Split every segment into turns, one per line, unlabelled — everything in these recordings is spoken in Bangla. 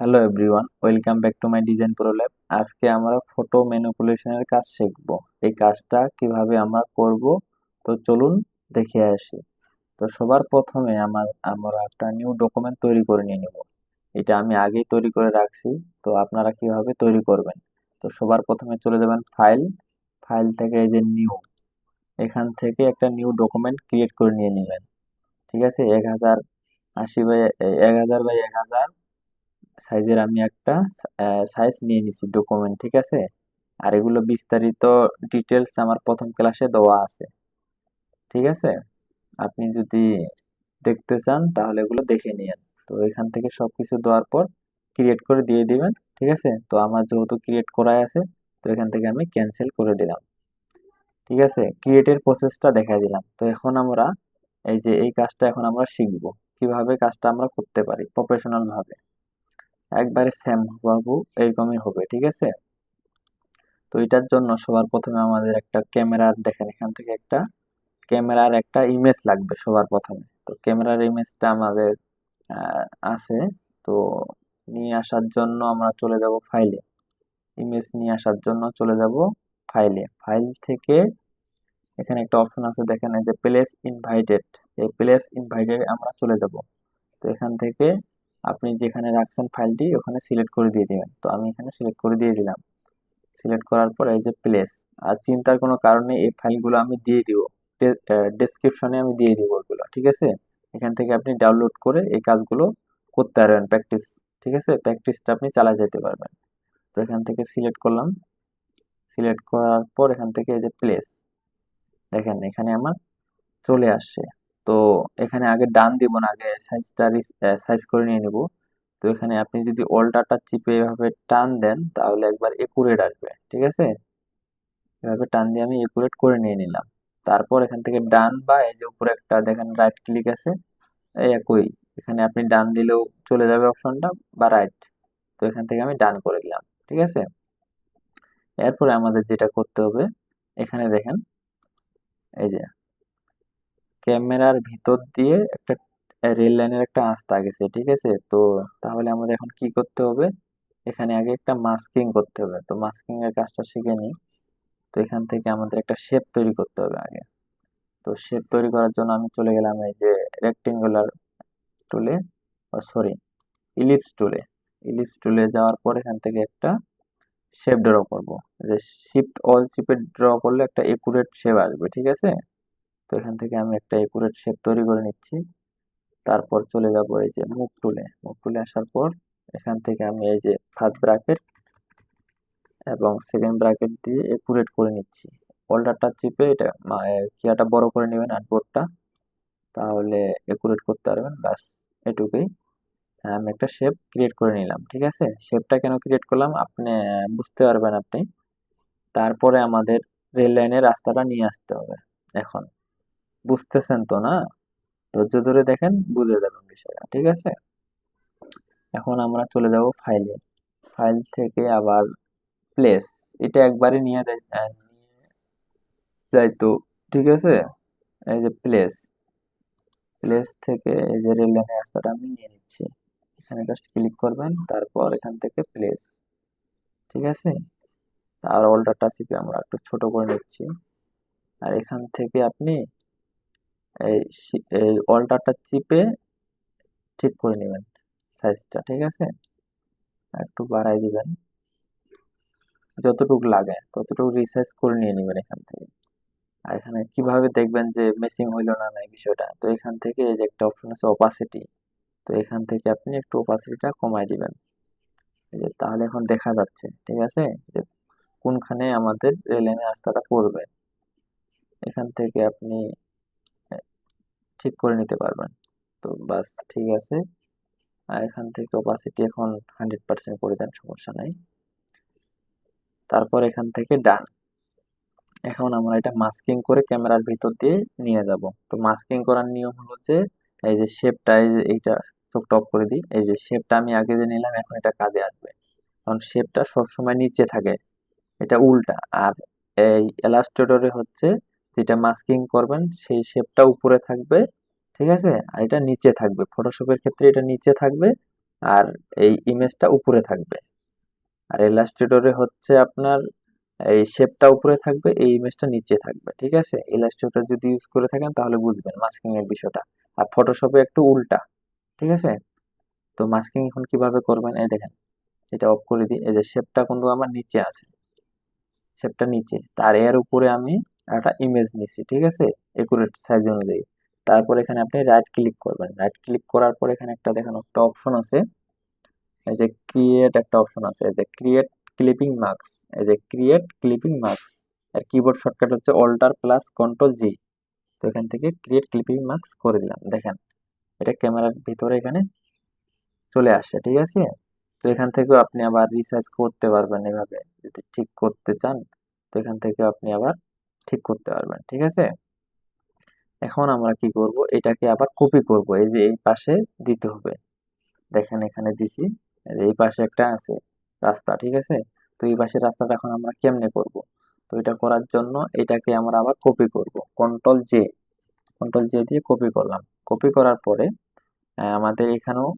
Hello everyone, welcome back to my design pro lab. আজকে আমরা ফটো ম্যানিপুলেশনের কাজ শিখব। এই কাজটা কিভাবে আমরা করব, তো চলুন দেখে আসি। তো সবার প্রথমে আমরা একটা নিউ ডকুমেন্ট তৈরি করে নিয়ে নেব। এটা আমি আগেই তৈরি করে রাখছি। তো আপনারা কিভাবে তৈরি করবেন, তো সবার প্রথমে চলে যাবেন ফাইল। ফাইল থেকে এই যে নিউ, এখান থেকে একটা নিউ ডকুমেন্ট ক্রিয়েট করে নিয়ে নেবেন। ঠিক আছে, 1080 বাই 1000 সাইজের আমি একটা সাইজ নিয়ে নিছি ডকুমেন্ট। ঠিক আছে, আর এগুলো বিস্তারিত ডিটেলস আমার প্রথম ক্লাসে দেওয়া আছে। ঠিক আছে, আপনি যদি দেখতে চান তাহলে এগুলো দেখে নিয়েন। তো এখান থেকে সবকিছু দেওয়ার পর ক্রিয়েট করে দিয়ে দিবেন। ঠিক আছে, তো আমার যেহেতু ক্রিয়েট করাই আছে, তো এখান থেকে আমি ক্যান্সেল করে দিলাম। ঠিক আছে, ক্রিয়েটের প্রসেসটা দেখা দিলাম। তো এখন আমরা এই কাজটা এখন আমরা শিখব কিভাবে কাজটা আমরা করতে পারি প্রফেশনাল ভাবে। একবারে সেম বাবু এরকমই হবে। ঠিক আছে, তো এটার জন্য সবার প্রথমে আমাদের একটা ক্যামেরার, দেখেন এখান থেকে একটা ক্যামেরার একটা ইমেজ লাগবে সবার প্রথমে। তো ক্যামেরার ইমেজটা আমাদের আছে। তো নিয়ে আসার জন্য আমরা চলে যাব ফাইলে। ইমেজ নিয়ে আসার জন্য চলে যাব ফাইলে। ফাইল থেকে এখানে একটা অপশন আছে, দেখেন এই যে প্লেস ইনভাইটেড। এই প্লেস ইনভাইটেড আমরা চলে যাব। তো এখান থেকে আপনি যেখানে রাখছেন ফাইলটি ওখানে সিলেক্ট করে দিয়ে দিবেন। তো আমি এখানে সিলেক্ট করে দিয়ে দিলাম। সিলেক্ট করার পর এই যে প্লেস, আর চিন্তার কোনো কারণে এই ফাইলগুলো আমি দিয়ে দিব, ডেসক্রিপশনে আমি দিয়ে দিব ওগুলো। ঠিক আছে, এখান থেকে আপনি ডাউনলোড করে এই কাজগুলো করতে পারবেন, প্র্যাকটিস। ঠিক আছে, প্র্যাকটিসটা আপনি চালা যেতে পারবেন। তো এখান থেকে সিলেক্ট করলাম। সিলেক্ট করার পর এখান থেকে এই যে প্লেস, দেখেন এখানে আমার চলে আসছে। তো এখানে আগে ডান দিব না, আগে সাইজটা সাইজ করে নিয়ে নেব। তো এখানে আপনি যদি অল্টারটা চিপে এভাবে টান দেন তাহলে একবার একুরেট আসবে। ঠিক আছে, এভাবে টান দিয়ে আমি একুরেট করে নিয়ে নিলাম। তারপর এখান থেকে ডান, বা এই যে উপরে একটা দেখেন রাইট ক্লিক আছে, এই একই, এখানে আপনি ডান দিলেও চলে যাবে অপশনটা, বা রাইট। তো এখান থেকে আমি ডান করে দিলাম। ঠিক আছে, এরপরে আমাদের যেটা করতে হবে, এখানে দেখেন এই যে ক্যামেরার ভিতর দিয়ে একটা রেল লাইনের একটা রাস্তা গেছে। ঠিক আছে, তো তাহলে আমাদের এখন কি করতে হবে, এখানে আগে একটা মাস্কিং করতে হবে। তো মাস্কিং এর কাজটা শিখে নিই। তো এখান থেকে আমাদের একটা শেপ তৈরি করতে হবে আগে। তো শেপ তৈরি করার জন্য আমি চলে গেলাম এই যে রেক্টেঙ্গুলার টুলে, সরি, ইলিপস টুলে। ইলিপস টুলে যাওয়ার পর এখান থেকে একটা শেপ ড্র করব। যে শিফট অল চিপে ড্র করলে একটা একুরেট শেপ আসবে। ঠিক আছে, তো এখান থেকে আমি একটা একুরেট শেপ তৈরি করে নিচ্ছি। তারপর চলে যাব এই যে মুভ টুলে। মুভ টুলে আসার পর এখান থেকে আমি এই যে ফার্স্ট ব্র্যাকেট এবং সেকেন্ড ব্র্যাকেট দিয়ে একুরেট করে নিচ্ছি। অল্টারটা চিপে এটা কিয়াটা বড় করে নেবেন আর্টবোর্ডটা, তাহলে একুরেট করতে পারবেন। ব্যাস, এটুকুই। আমি একটা শেপ ক্রিয়েট করে নিলাম। ঠিক আছে, শেপটা কেন ক্রিয়েট করলাম আপনি বুঝতে পারবেন আপনি। তারপরে আমাদের রেল লাইনের রাস্তাটা নিয়ে আসতে হবে। এখন বুঝতেছেন তো না? ধৈর্য ধরে দেখেন, বুঝে যাবেন বিষয়টা। ঠিক আছে, এখন আমরা চলে যাব ফাইলে। ফাইল থেকে আবার প্লেস, এটা একবারে নিয়ে যাইতো। ঠিক আছে, এই যে প্লেস, প্লেস থেকে এই যে রেল লাইনের রাস্তাটা আমি নিয়ে নিচ্ছি। এখানে জাস্ট ক্লিক করবেন, তারপর এখান থেকে প্লেস। ঠিক আছে, আর অল্টারটা চিপে আমরা একটু ছোট করে নিচ্ছি। আর এখান থেকে আপনি এই অল্টারটা চিপে ঠিক করে নেবেন সাইজটা। ঠিক আছে, একটু বাড়াই দিবেন, যতটুকু লাগে ততটুকু রিসাইজ করে নিয়ে নেবেন এখান থেকে। আর এখানে কিভাবে দেখবেন যে মেসিং হইলো না এই বিষয়টা, তো এখান থেকে এই যে একটা অপশন আছে অপাসিটি। তো এখান থেকে আপনি একটু অপাসিটিটা কমাই দিবেন, এই যে তাহলে এখন দেখা যাচ্ছে। ঠিক আছে, যে কোনখানে আমাদের রেল লাইনের রাস্তাটা পড়বে, এখান থেকে আপনি ঠিক করে নিতে পারবেন। তো বাস, ঠিক আছে। আর এখান থেকে অপাসিটি এখন 100% করে দেন, সমস্যা নাই। তারপর এখান থেকে ডান। এখন আমরা এটা মাস্কিং করে ক্যামেরার ভিতর দিয়ে নিয়ে যাব। তো মাস্কিং করার নিয়ম হলো যে এই যে শেপটা, এই যে এইটা চোখটা অফ করে দিই। এই যে শেপটা আমি আগে যে নিলাম এখন এটা কাজে আসবে। কারণ শেপটা সবসময় নিচে থাকে, এটা উল্টা। আর এই ইলাস্ট্রেটরে হচ্ছে যেটা মাস্কিং করবেন সেই শেপটা উপরে থাকবে। ঠিক আছে, আর এটা নিচে থাকবে। ফটোশপের ক্ষেত্রে এটা নিচে থাকবে আর এই ইমেজটা উপরে থাকবে। আর ইলাস্ট্রেটরে হচ্ছে আপনার এই শেপটা উপরে থাকবে, এই ইমেজটা নিচে থাকবে। ঠিক আছে, ইলাস্ট্রেটর যদি ইউজ করে থাকেন তাহলে বুঝবেন মাস্কিং এর বিষয়টা। আর ফটোশপে একটু উল্টা। ঠিক আছে, তো মাস্কিং এখন কিভাবে করবেন, এই দেখেন, এটা অফ করে দিই। এই যে শেপটা কিন্তু আমার নিচে আছে, শেপটা নিচে, তার এর উপরে আমি একটা ইমেজ নিছি। ঠিক আছে, একুরেট সাইজ অনুযায়ী। তারপর এখানে আপনি রাইট ক্লিক করবেন। রাইট ক্লিক করার পর এখানে একটা দেখেন একটা অপশন আছে, এই যে ক্রিয়েট একটা অপশন আছে, এই যে ক্রিয়েট ক্লিপিং মার্কস। এই যে ক্রিয়েট ক্লিপিং মার্কস এর কিবোর্ড শর্টকাট হচ্ছে অল্টার প্লাস কন্ট্রোল জি। তো এখান থেকে ক্রিয়েট ক্লিপিং মার্কস করে দিলাম। দেখেন এটা ক্যামেরার ভিতরে এখানে চলে আসে। ঠিক আছে, তো এখান থেকেও আপনি আবার রিসার্চ করতে পারবেন এভাবে, যদি ঠিক করতে চান তো এখান থেকে আপনি আবার ঠিক করতে পারবেন। ঠিক আছে, এখন আমরা কি করব, এটাকে আবার কপি করব। এই যে এই পাশে দিতে হবে, দেখেন এখানে দিছি, এই যে এই পাশে একটা আছে রাস্তা। ঠিক আছে, তো এই পাশের রাস্তাটা এখন আমরা কেমনে করব, তো এটা করার জন্য এটাকে আমরা আবার কপি করব। কন্ট্রোল জে দিয়ে কপি করলাম। কপি করার পরে আমাদের এখানেও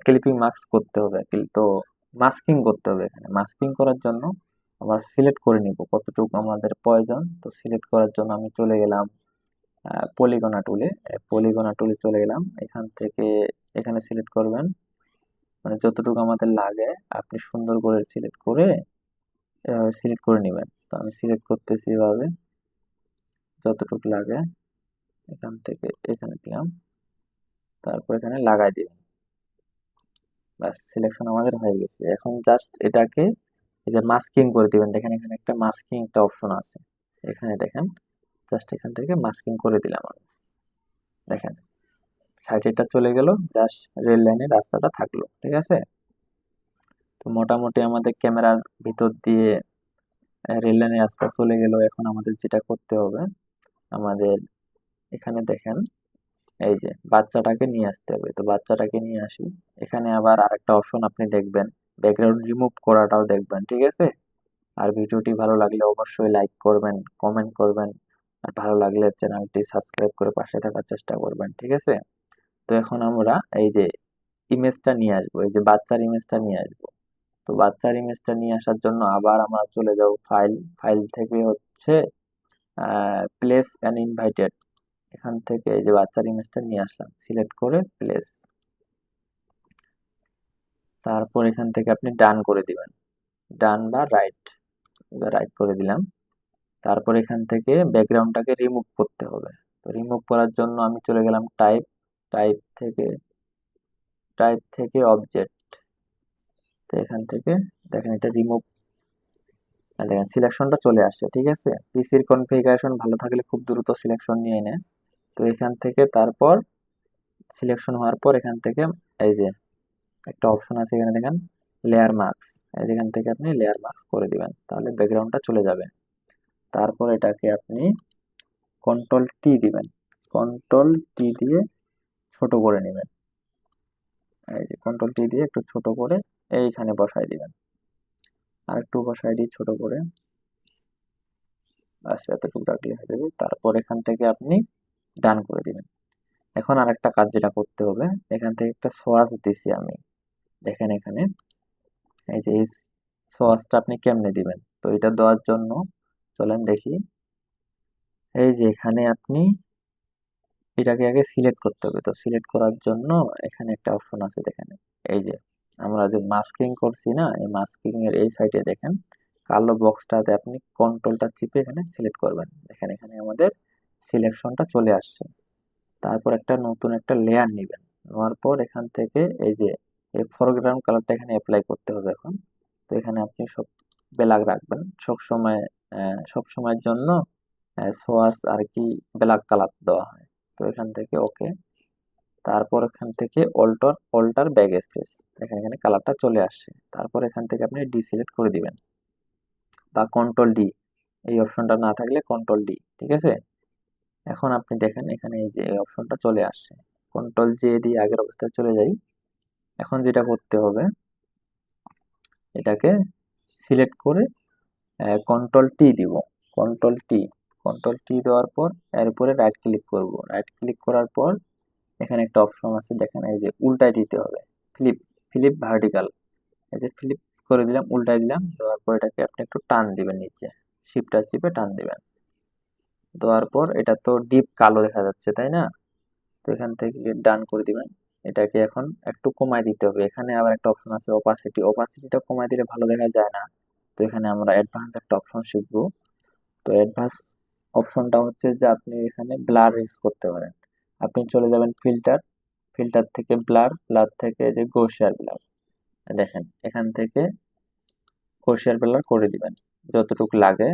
ক্লিপিং মাস্ক করতে হবে, তো মাস্কিং করতে হবে। এখানে মাস্কিং করার জন্য আবার সিলেক্ট করে নিব কতটুকু আমাদের প্রয়োজন। তো সিলেক্ট করার জন্য আমি চলে গেলাম পলিগনা টুলে চলে গেলাম। এখান থেকে এখানে সিলেক্ট করবেন, মানে যতটুকু আমাদের লাগে আপনি সুন্দর করে সিলেক্ট করে এভাবে সিলেক্ট করে নেবেন। তো আমি সিলেক্ট করতেছি এভাবে, যতটুকু লাগে এখান থেকে এখানে দিলাম, তারপর এখানে লাগাই দিবেন। ব্যাস, সিলেকশন আমাদের হয়ে গেছে। এখন জাস্ট এটাকে এই যে মাস্কিং করে দিবেন। দেখেন এখানে একটা মাস্কিং একটা অপশন আছে, এখানে দেখেন, জাস্ট এখান থেকে মাস্কিং করে দিলাম আমি। দেখেন সাইডেটা চলে গেল, জাস্ট রেল লাইনের রাস্তাটা থাকলো। ঠিক আছে, তো মোটামুটি আমাদের ক্যামেরার ভিতর দিয়ে রেল লাইনের রাস্তা চলে গেল। এখন আমাদের যেটা করতে হবে, আমাদের এখানে দেখেন এই যে বাচ্চাটাকে নিয়ে আসতে হবে। তো বাচ্চাটাকে নিয়ে আসি। এখানে আবার আরেকটা অপশন আপনি দেখবেন, ব্যাকগ্রাউন্ড রিমুভ করাটাও দেখবেন। ঠিক আছে, আর ভিডিওটি ভালো লাগলে অবশ্যই লাইক করবেন, কমেন্ট করবেন, আর ভালো লাগলে চ্যানেলটি সাবস্ক্রাইব করে পাশে থাকার চেষ্টা করবেন। ঠিক আছে, তো এখন আমরা এই যে ইমেজটা নিয়ে আসবো, এই যে বাচ্চার ইমেজটা নিয়ে আসবো। তো বাচ্চার ইমেজটা নিয়ে আসার জন্য আবার আমরা চলে যাব ফাইল, ফাইল থেকে হচ্ছে প্লেস অ্যান্ড ইনভাইটেড। এখান থেকে এই যে বাচ্চার ইমেজটা নিয়ে আসলাম, সিলেক্ট করে প্লেস, তারপর এখান থেকে আপনি ডান করে দিবেন, ডান বা রাইট, রাইট করে দিলাম। তারপর এখান থেকে ব্যাকগ্রাউন্ডটাকে রিমুভ করতে হবে। তো রিমুভ করার জন্য আমি চলে গেলাম টাইপ, টাইপ থেকে অবজেক্ট। তো এখান থেকে দেখেন এটা রিমুভ, দেখেন সিলেকশনটা চলে আসছে। ঠিক আছে, পিসির কনফিগারেশন ভালো থাকলে খুব দ্রুত সিলেকশন নিয়ে নেয়। তো এখান থেকে তারপর সিলেকশন হওয়ার পর এখান থেকে এই যে একটা অপশন আছে এখানে দেখেন লেয়ার মার্কস, এখান থেকে আপনি লেয়ার মার্কস করে দিবেন, তাহলে ব্যাকগ্রাউন্ডটা চলে যাবে। তারপর এটাকে আপনি কন্ট্রোল টি দিবেন, কন্ট্রোল টি দিয়ে ছোট করে নেবেন। এই যে কন্ট্রোল টি দিয়ে একটু ছোট করে এইখানে বসায় দিবেন, আর একটু বসায় দিয়ে ছোট করে, আচ্ছা এতটুকু রাখলে হয়ে যাবে। তারপর এখান থেকে আপনি ডান করে দিবেন। এখন আরেকটা কাজ যেটা করতে হবে, এখান থেকে একটা সোয়াচ দিছি আমি, দেখেন এখানে এই যে এই সোয়াচটা আপনি কেমনে দিবেন। তো এটা দেওয়ার জন্য চলেন দেখি, এই যে এখানে আপনি এটাকে আগে সিলেক্ট করতে হবে। তো সিলেক্ট করার জন্য এখানে একটা অপশন আছে দেখেন, এই যে আমরা যে মাস্কিং করছি না, এই মাস্কিং এর এই সাইডে দেখেন কালো বক্সটাতে আপনি কন্ট্রোলটা চিপে এখানে সিলেক্ট করবেন। দেখেন এখানে আমাদের সিলেকশনটা চলে আসছে। তারপর একটা নতুন একটা লেয়ার নেবেন, নেওয়ার পর এখান থেকে এই যে এই ফরগ্রাউন্ড কালারটা এখানে অ্যাপ্লাই করতে হবে এখন। তো এখানে আপনি সব ব্ল্যাক রাখবেন সব সময়, সব সময়ের জন্য সোয়াস আর কি ব্ল্যাক কালার দেওয়া হয়। তো এখান থেকে ওকে, তারপর এখান থেকে অল্টার অল্টার ব্যাক স্পেস, দেখেন এখানে কালারটা চলে আসছে। তারপর এখান থেকে আপনি ডিসিলেক্ট করে দিবেন বা কন্ট্রোল ডি, এই অপশনটা না থাকলে কন্ট্রোল ডি। ঠিক আছে, এখন আপনি দেখেন এখানে এই যে এই অপশনটা চলে আসছে। কন্ট্রোল জে দিয়ে আগের অবস্থায় চলে যাই। এখন যেটা করতে হবে, এটাকে সিলেক্ট করে কন্ট্রোল টি দিব, কন্ট্রোল টি, কন্ট্রোল টি দেওয়ার পর এর উপরে রাইট ক্লিক করব। রাইট ক্লিক করার পর এখানে একটা অপশন আছে দেখেন, এই যে উল্টায় দিতে হবে, ফ্লিপ, ফ্লিপ ভার্টিক্যাল, এই যে ফ্লিপ করে দিলাম, উল্টাই দিলাম, দেওয়ার পর এটাকে আপনি একটু টান দিবেন নিচে, শিপটা চিপে টান দিবেন। দেওয়ার পর এটা তো ডিপ কালো দেখা যাচ্ছে, তাই না? তো এখান থেকে ডান করে দিবেন। এটাকে এখন একটু কমায় দিতে হবে। এখানে আবার একটা অপশন আছে অপাসিটি, অপাসিটিটা কমায় দিলে ভালো দেখা যায় না। তো এখানে আমরা অ্যাডভান্স একটা অপশন শিখবো। তো অ্যাডভান্স অপশনটা হচ্ছে যে আপনি এখানে ব্লার ইউজ করতে পারেন। আপনি চলে যাবেন ফিল্টার, ফিল্টার থেকে ব্লার, ব্লার থেকে যে গৌসিয়ার ব্লার, দেখেন এখান থেকে গৌসিয়ার ব্লার করে দিবেন যতটুকু লাগে,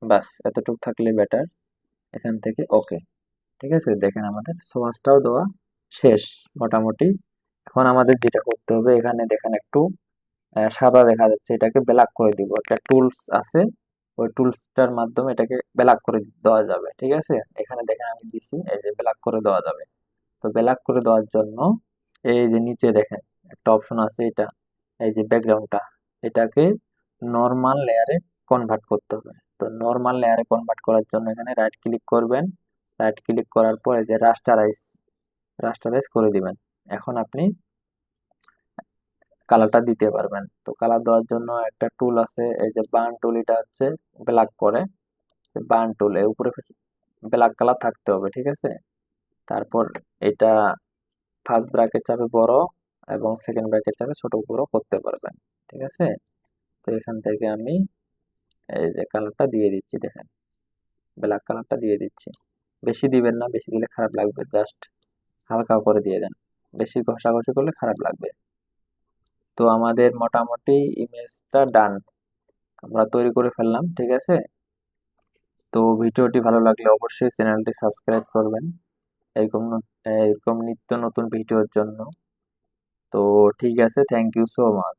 বাস এতটুকু থাকলে বেটার। এখান থেকে ওকে। ঠিক আছে, দেখেন আমাদের সোয়াসটাও দেওয়া শেষ মোটামুটি। এখন আমাদের যেটা করতে হবে, এখানে দেখেন একটু সাদা দেখা যাচ্ছে, এটাকে ব্ল্যাক করে দিব। একটা টুলস আছে, ওই টুলসটার মাধ্যমে এটাকে ব্ল্যাক করে দেওয়া যাবে। ঠিক আছে, এখানে দেখেন আমি দিছি, এই যে ব্ল্যাক করে দেওয়া যাবে। তো ব্ল্যাক করে দেওয়ার জন্য এই যে নিচে দেখেন একটা অপশন আছে, এটা এই যে ব্যাকগ্রাউন্ডটা, এটাকে নর্মাল লেয়ারে কনভার্ট করতে হবে। তো নর্মাল লেয়ারে কনভার্ট করার জন্য এখানে রাইট ক্লিক করবেন, রাইট ক্লিক করার পর এই যে রাস্টারাইজ, রাস্টারাইজ করে দিবেন। এখন আপনি কালারটা দিতে পারবেন। তো কালার দেওয়ার জন্য একটা টুল আছে, এই যে বার্ন টুল, এটা হচ্ছে ব্ল্যাক করে, বার্ন টুল এর উপরে ব্ল্যাক কালার থাকতে হবে। ঠিক আছে, তারপর এটা ফার্স্ট ব্র্যাকেট চাপে বড় এবং সেকেন্ড ব্র্যাকেট চাপে ছোট বড় করতে পারবেন। ঠিক আছে, তো এখান থেকে আমি এই যে কালারটা দিয়ে দিচ্ছি, দেখেন ব্ল্যাক কালারটা দিয়ে দিচ্ছি। বেশি দিবেন না, বেশি দিলে খারাপ লাগবে, জাস্ট হালকা করে দিয়ে দেন, বেশি ঘষাঘষি করলে খারাপ লাগবে। তো আমাদের মোটামুটি ইমেজটা ডান, আমরা তৈরি করে ফেললাম। ঠিক আছে, তো ভিডিওটি ভালো লাগলে অবশ্যই চ্যানেলটি সাবস্ক্রাইব করবেন এরকম নিত্য নতুন ভিডিওর জন্য। তো ঠিক আছে, থ্যাংক ইউ সো মাচ।